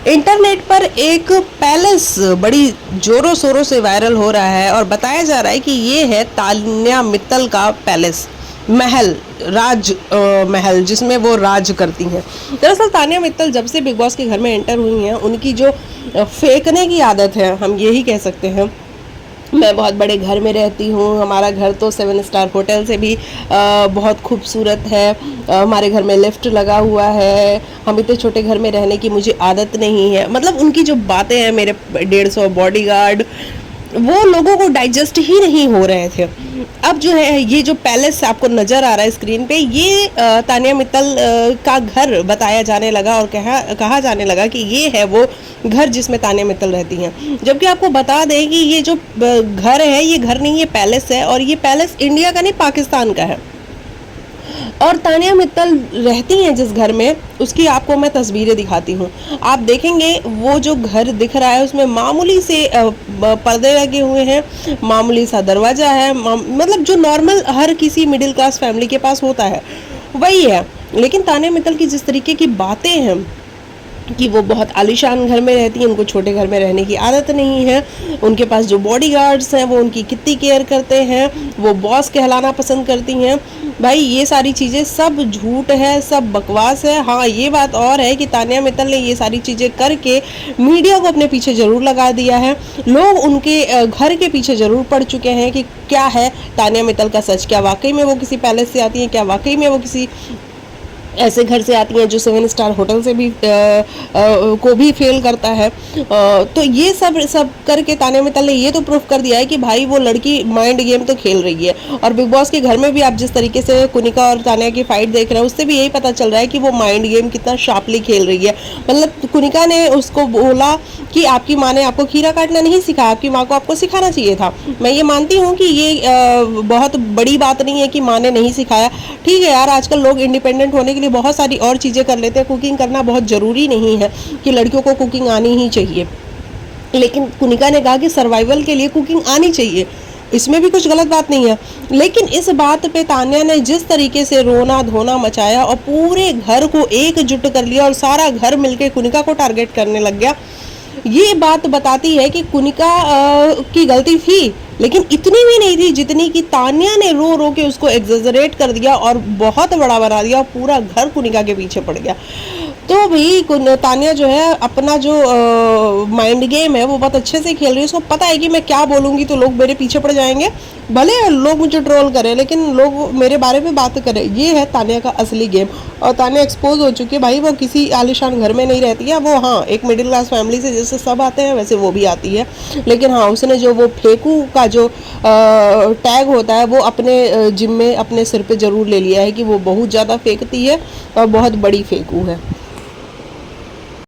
Internet पर एक palace बड़ी जोरों शोरों से वायरल हो रहा है और बताया जा रहा है कि ये है तान्या मित्तल का पैलेस, महल, महल जिसमें वो राज करती हैं। दरअसल तान्या मित्तल जब से बिग बॉस के घर में एंटर हुई हैं, उनकी जो फेंकने की आदत है, हम यही कह सकते हैं। मैं बहुत बड़े घर में रहती हूँ, हमारा घर तो 7 स्टार होटल से भी बहुत खूबसूरत है, हमारे घर में लिफ्ट लगा हुआ है, हम इतने छोटे घर में रहने की मुझे आदत नहीं है। मतलब उनकी जो बातें हैं, मेरे 150 बॉडीगार्ड, वो लोगों को डाइजेस्ट ही नहीं हो रहे थे। अब जो है ये जो पैलेस आपको नज़र आ रहा है स्क्रीन पे, ये तान्या मित्तल का घर बताया जाने लगा और कहा जाने लगा कि ये है वो घर जिसमें तान्या मित्तल रहती हैं। जबकि आपको बता दें कि ये जो घर है, ये घर नहीं, ये पैलेस है, और ये पैलेस इंडिया का नहीं, पाकिस्तान का है। और तान्या मित्तल रहती हैं जिस घर में, उसकी आपको मैं तस्वीरें दिखाती हूँ। आप देखेंगे वो जो घर दिख रहा है उसमें मामूली से पर्दे लगे हुए हैं, मामूली सा दरवाज़ा है, मतलब जो नॉर्मल हर किसी मिडिल क्लास फैमिली के पास होता है वही है। लेकिन तान्या मित्तल की जिस तरीके की बातें हैं कि वो बहुत आलीशान घर में रहती हैं, उनको छोटे घर में रहने की आदत नहीं है, उनके पास जो बॉडीगार्ड्स हैं वो उनकी कितनी केयर करते हैं, वो बॉस कहलाना पसंद करती हैं। भाई ये सारी चीज़ें सब झूठ है, सब बकवास है। हाँ, ये बात और है कि तान्या मित्तल ने ये सारी चीज़ें करके मीडिया को अपने पीछे ज़रूर लगा दिया है। लोग उनके घर के पीछे ज़रूर पड़ चुके हैं कि क्या है तान्या मित्तल का सच, क्या वाकई में वो किसी पैलेस से आती हैं, क्या वाकई में वो किसी ऐसे घर से आती हैं जो 7 स्टार होटल से भी को भी फेल करता है। तो ये सब करके तान्या मित्तल ने ये तो प्रूफ कर दिया है कि भाई वो लड़की माइंड गेम तो खेल रही है। और बिग बॉस के घर में भी आप जिस तरीके से कुनिका और तान्या की फाइट देख रहे हैं, उससे भी यही पता चल रहा है कि वो माइंड गेम कितना शार्पली खेल रही है। मतलब कुनिका ने उसको बोला कि आपकी माँ ने आपको खीरा काटना नहीं सिखाया, आपकी माँ को आपको सिखाना चाहिए था। मैं ये मानती हूँ कि ये बहुत बड़ी बात नहीं है कि माँ ने नहीं सिखाया। ठीक है यार, आजकल लोग इंडिपेंडेंट होने के लिए बहुत सारी और चीज़ें कर लेते हैं, कुकिंग करना बहुत ज़रूरी नहीं है कि लड़कियों को कुकिंग आनी ही चाहिए। लेकिन कुनिका ने कहा कि सर्वाइवल के लिए कुकिंग आनी चाहिए, इसमें भी कुछ गलत बात नहीं है। लेकिन इस बात पे तान्या ने जिस तरीके से रोना धोना मचाया और पूरे घर को एकजुट कर लिया और सारा घर मिलके कुनिका को टारगेट करने लग गया, ये बात बताती है कि कुनिका की गलती थी, लेकिन इतनी भी नहीं थी जितनी कि तान्या ने रो रो के उसको एग्जेजरेट कर दिया और बहुत बड़ा बना दिया और पूरा घर कुनिका के पीछे पड़ गया। तो भाई तान्या जो है अपना जो माइंड गेम है वो बहुत अच्छे से खेल रही है। उसको पता है कि मैं क्या बोलूँगी तो लोग मेरे पीछे पड़ जाएंगे, भले लोग मुझे ट्रोल करें लेकिन लोग मेरे बारे में बात करें। ये है तान्या का असली गेम। और तान्या एक्सपोज हो चुकी है भाई, वो किसी आलिशान घर में नहीं रहती है, वो हाँ एक मिडिल क्लास फैमिली से जैसे सब आते हैं वैसे वो भी आती है। लेकिन हाँ, उसने जो वो फेंकू का जो टैग होता है वो अपने जिम में अपने सिर पे ज़रूर ले लिया है कि वो बहुत ज़्यादा फेंकती है और बहुत बड़ी फेंकू है।